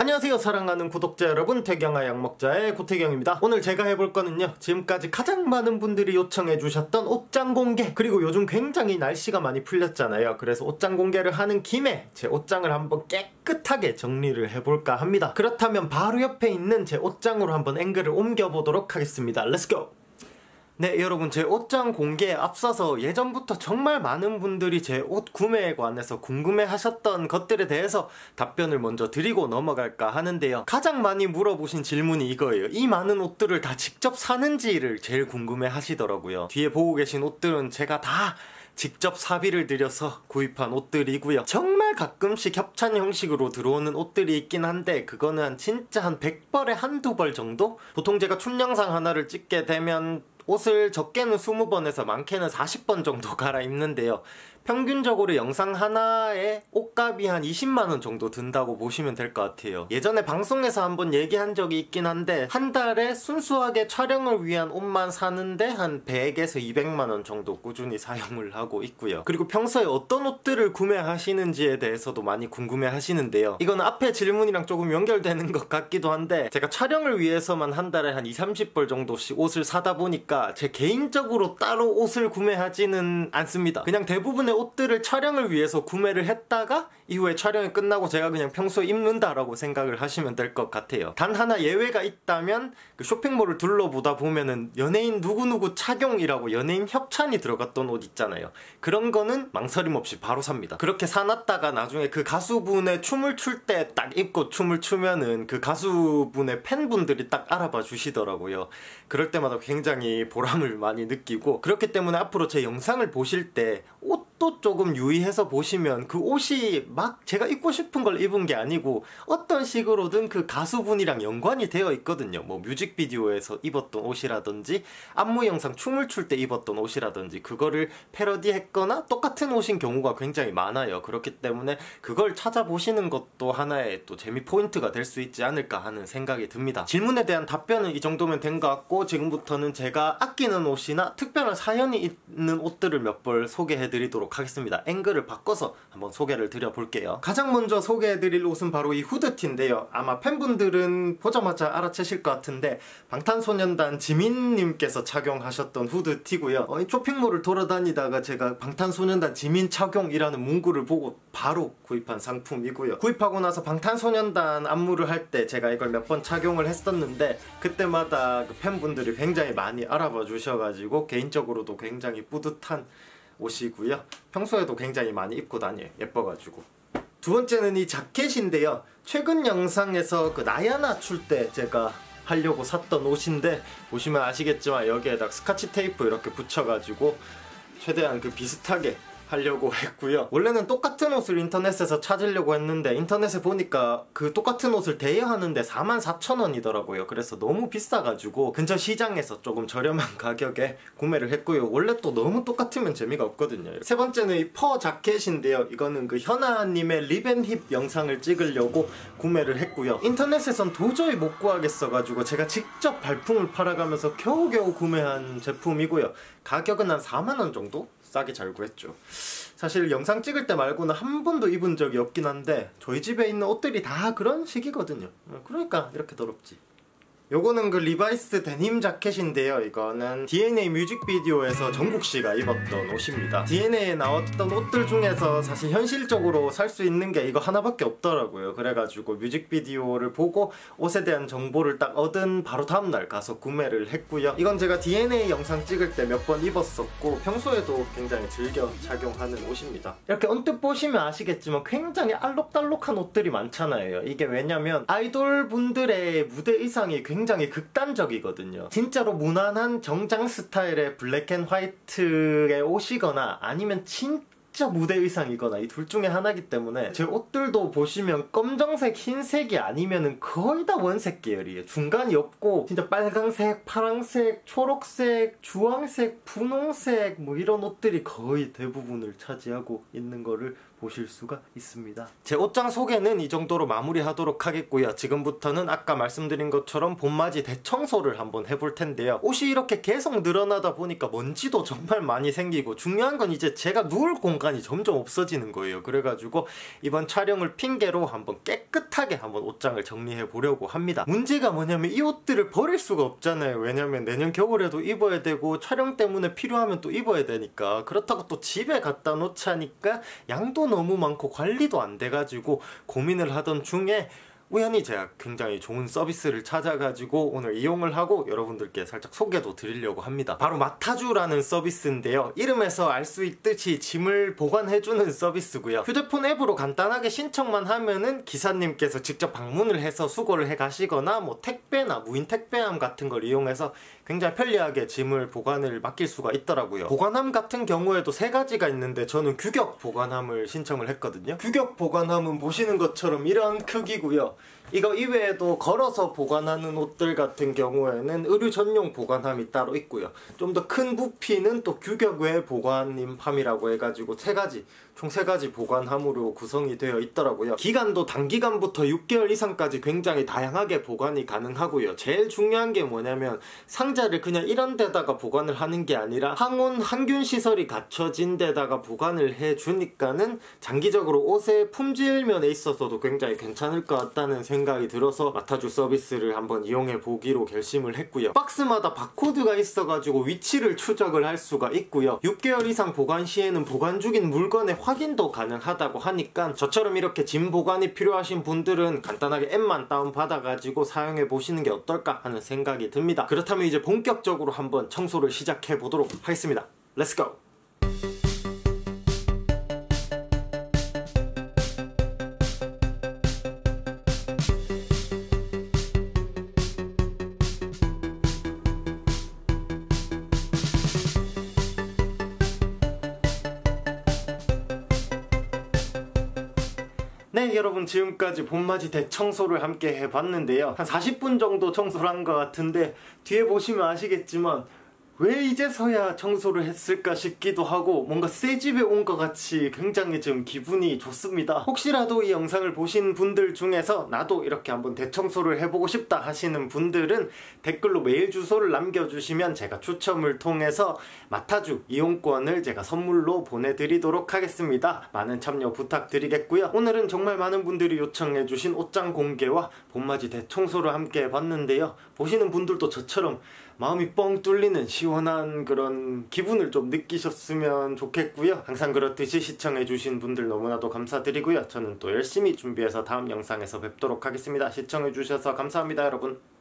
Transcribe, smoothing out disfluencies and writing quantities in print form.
안녕하세요 사랑하는 구독자 여러분, 태경아 양먹자의 고태경입니다. 오늘 제가 해볼 거는요, 지금까지 가장 많은 분들이 요청해주셨던 옷장 공개, 그리고 요즘 굉장히 날씨가 많이 풀렸잖아요. 그래서 옷장 공개를 하는 김에 제 옷장을 한번 깨끗하게 정리를 해볼까 합니다. 그렇다면 바로 옆에 있는 제 옷장으로 한번 앵글을 옮겨보도록 하겠습니다. 렛츠고! 네, 여러분, 제 옷장 공개에 앞서서 예전부터 정말 많은 분들이 제 옷 구매에 관해서 궁금해하셨던 것들에 대해서 답변을 먼저 드리고 넘어갈까 하는데요. 가장 많이 물어보신 질문이 이거예요. 이 많은 옷들을 다 직접 사는지를 제일 궁금해 하시더라고요. 뒤에 보고 계신 옷들은 제가 다 직접 사비를 들여서 구입한 옷들이고요. 정말 가끔씩 협찬 형식으로 들어오는 옷들이 있긴 한데 그거는 진짜 한 100벌에 한두 벌 정도? 보통 제가 춤 영상 하나를 찍게 되면 옷을 적게는 20번에서 많게는 40번 정도 갈아입는데요. 평균적으로 영상 하나에 옷값이 한 20만원 정도 든다고 보시면 될 것 같아요. 예전에 방송에서 한번 얘기한 적이 있긴 한데 한 달에 순수하게 촬영을 위한 옷만 사는데 한 100에서 200만원 정도 꾸준히 사용을 하고 있고요. 그리고 평소에 어떤 옷들을 구매하시는지에 대해서도 많이 궁금해 하시는데요. 이건 앞에 질문이랑 조금 연결되는 것 같기도 한데 제가 촬영을 위해서만 한 달에 한 20-30벌 정도씩 옷을 사다 보니까 제 개인적으로 따로 옷을 구매하지는 않습니다. 그냥 대부분의 옷들을 촬영을 위해서 구매를 했다가 이후에 촬영이 끝나고 제가 그냥 평소에 입는다라고 생각을 하시면 될 것 같아요. 단 하나 예외가 있다면 그 쇼핑몰을 둘러보다 보면은 연예인 누구누구 착용이라고 연예인 협찬이 들어갔던 옷 있잖아요. 그런 거는 망설임 없이 바로 삽니다. 그렇게 사놨다가 나중에 그 가수분의 춤을 출 때 딱 입고 춤을 추면은 그 가수분의 팬분들이 딱 알아봐 주시더라고요. 그럴 때마다 굉장히 보람을 많이 느끼고, 그렇기 때문에 앞으로 제 영상을 보실 때 옷도 조금 유의해서 보시면 그 옷이 막 제가 입고 싶은 걸 입은 게 아니고 어떤 식으로든 그 가수분이랑 연관이 되어 있거든요. 뭐 뮤직비디오에서 입었던 옷이라든지 안무 영상 춤을 출 때 입었던 옷이라든지 그거를 패러디했거나 똑같은 옷인 경우가 굉장히 많아요. 그렇기 때문에 그걸 찾아보시는 것도 하나의 또 재미 포인트가 될 수 있지 않을까 하는 생각이 듭니다. 질문에 대한 답변은 이 정도면 된 것 같고, 지금부터는 제가 아끼는 옷이나 특별한 사연이 있는 옷들을 몇 벌 소개해드리도록 하겠습니다. 앵글을 바꿔서 한번 소개를 드려볼게요. 가장 먼저 소개해드릴 옷은 바로 이 후드티인데요. 아마 팬분들은 보자마자 알아채실 것 같은데 방탄소년단 지민님께서 착용하셨던 후드티고요. 쇼핑몰을 돌아다니다가 제가 방탄소년단 지민 착용이라는 문구를 보고 바로 구입한 상품이고요. 구입하고 나서 방탄소년단 안무를 할 때 제가 이걸 몇 번 착용을 했었는데 그때마다 그 팬분들이 굉장히 많이 알아봐 주셔가지고 개인적으로도 굉장히 뿌듯한 옷이고요. 평소에도 굉장히 많이 입고 다녀요. 예뻐가지고. 두 번째는 이 자켓인데요. 최근 영상에서 그 나야나 출 때 제가 하려고 샀던 옷인데 보시면 아시겠지만 여기에다 스카치 테이프 이렇게 붙여가지고 최대한 그 비슷하게 하려고 했고요. 원래는 똑같은 옷을 인터넷에서 찾으려고 했는데 인터넷에 보니까 그 똑같은 옷을 대여하는데 44,000원이더라고요. 그래서 너무 비싸가지고 근처 시장에서 조금 저렴한 가격에 구매를 했고요. 원래 또 너무 똑같으면 재미가 없거든요. 세 번째는 이 퍼 자켓인데요. 이거는 그 현아님의 립앤힙 영상을 찍으려고 구매를 했고요. 인터넷에선 도저히 못 구하겠어가지고 제가 직접 발품을 팔아가면서 겨우겨우 구매한 제품이고요. 가격은 한 4만원 정도? 싸게 잘 구했죠. 사실 영상 찍을 때 말고는 한 번도 입은 적이 없긴 한데 저희 집에 있는 옷들이 다 그런 식이거든요. 그러니까 이렇게 더럽지. 요거는 그 리바이스 데님 자켓인데요. 이거는 DNA 뮤직비디오에서 정국씨가 입었던 옷입니다. DNA에 나왔던 옷들 중에서 사실 현실적으로 살 수 있는 게 이거 하나밖에 없더라고요. 그래가지고 뮤직비디오를 보고 옷에 대한 정보를 딱 얻은 바로 다음날 가서 구매를 했고요. 이건 제가 DNA 영상 찍을 때 몇 번 입었었고 평소에도 굉장히 즐겨 착용하는 옷입니다. 이렇게 언뜻 보시면 아시겠지만 굉장히 알록달록한 옷들이 많잖아요. 이게 왜냐면 아이돌 분들의 무대 의상이 굉장히 극단적이거든요. 진짜로 무난한 정장 스타일의 블랙 앤 화이트의 옷이거나 아니면 진짜 무대 의상이거나 이 둘 중에 하나이기 때문에 제 옷들도 보시면 검정색, 흰색이 아니면은 거의 다 원색 계열이에요. 중간이 없고 진짜 빨강색, 파랑색, 초록색, 주황색, 분홍색 뭐 이런 옷들이 거의 대부분을 차지하고 있는 거를 보실 수가 있습니다. 제 옷장 소개는 이 정도로 마무리하도록 하겠고요. 지금부터는 아까 말씀드린 것처럼 봄맞이 대청소를 한번 해볼 텐데요. 옷이 이렇게 계속 늘어나다 보니까 먼지도 정말 많이 생기고, 중요한 건 이제 제가 누울 공간이 점점 없어지는 거예요. 그래가지고 이번 촬영을 핑계로 한번 깨끗하게 한번 옷장을 정리해 보려고 합니다. 문제가 뭐냐면 이 옷들을 버릴 수가 없잖아요. 왜냐면 내년 겨울에도 입어야 되고 촬영 때문에 필요하면 또 입어야 되니까. 그렇다고 또 집에 갖다 놓자니까 양도 너무 많고 관리도 안 돼가지고 고민을 하던 중에 우연히 제가 굉장히 좋은 서비스를 찾아가지고 오늘 이용을 하고 여러분들께 살짝 소개도 드리려고 합니다. 바로 마타주라는 서비스인데요. 이름에서 알 수 있듯이 짐을 보관해주는 서비스고요. 휴대폰 앱으로 간단하게 신청만 하면은 기사님께서 직접 방문을 해서 수거를 해 가시거나 뭐 택배나 무인 택배함 같은 걸 이용해서 굉장히 편리하게 짐을 보관을 맡길 수가 있더라고요. 보관함 같은 경우에도 3가지가 있는데 저는 규격 보관함을 신청을 했거든요. 규격 보관함은 보시는 것처럼 이런 크기고요. 이거 이외에도 걸어서 보관하는 옷들 같은 경우에는 의류 전용 보관함이 따로 있고요. 좀 더 큰 부피는 또 규격 외 보관함이라고 해가지고 총 3가지 보관함으로 구성이 되어 있더라고요. 기간도 단기간부터 6개월 이상까지 굉장히 다양하게 보관이 가능하고요. 제일 중요한 게 뭐냐면 상자를 그냥 이런 데다가 보관을 하는 게 아니라 항온 항균 시설이 갖춰진 데다가 보관을 해주니까는 장기적으로 옷의 품질 면에 있어서도 굉장히 괜찮을 것 같다는 생각이 들어서 마타주 서비스를 한번 이용해 보기로 결심을 했고요. 박스마다 바코드가 있어가지고 위치를 추적을 할 수가 있고요. 6개월 이상 보관 시에는 보관 중인 물건의 확인도 가능하다고 하니까 저처럼 이렇게 짐 보관이 필요하신 분들은 간단하게 앱만 다운받아가지고 사용해 보시는 게 어떨까 하는 생각이 듭니다. 그렇다면 이제 본격적으로 한번 청소를 시작해 보도록 하겠습니다. 렛츠고! 네, 여러분 지금까지 봄맞이 대청소를 함께 해봤는데요. 한 40분 정도 청소를 한 것 같은데 뒤에 보시면 아시겠지만 왜 이제서야 청소를 했을까 싶기도 하고 뭔가 새 집에 온 것 같이 굉장히 좀 기분이 좋습니다. 혹시라도 이 영상을 보신 분들 중에서 나도 이렇게 한번 대청소를 해보고 싶다 하시는 분들은 댓글로 메일 주소를 남겨주시면 제가 추첨을 통해서 마타주 이용권을 제가 선물로 보내드리도록 하겠습니다. 많은 참여 부탁드리겠고요. 오늘은 정말 많은 분들이 요청해주신 옷장 공개와 봄맞이 대청소를 함께 해봤는데요. 보시는 분들도 저처럼 마음이 뻥 뚫리는 시원한 그런 기분을 좀 느끼셨으면 좋겠고요. 항상 그렇듯이 시청해주신 분들 너무나도 감사드리고요. 저는 또 열심히 준비해서 다음 영상에서 뵙도록 하겠습니다. 시청해주셔서 감사합니다, 여러분.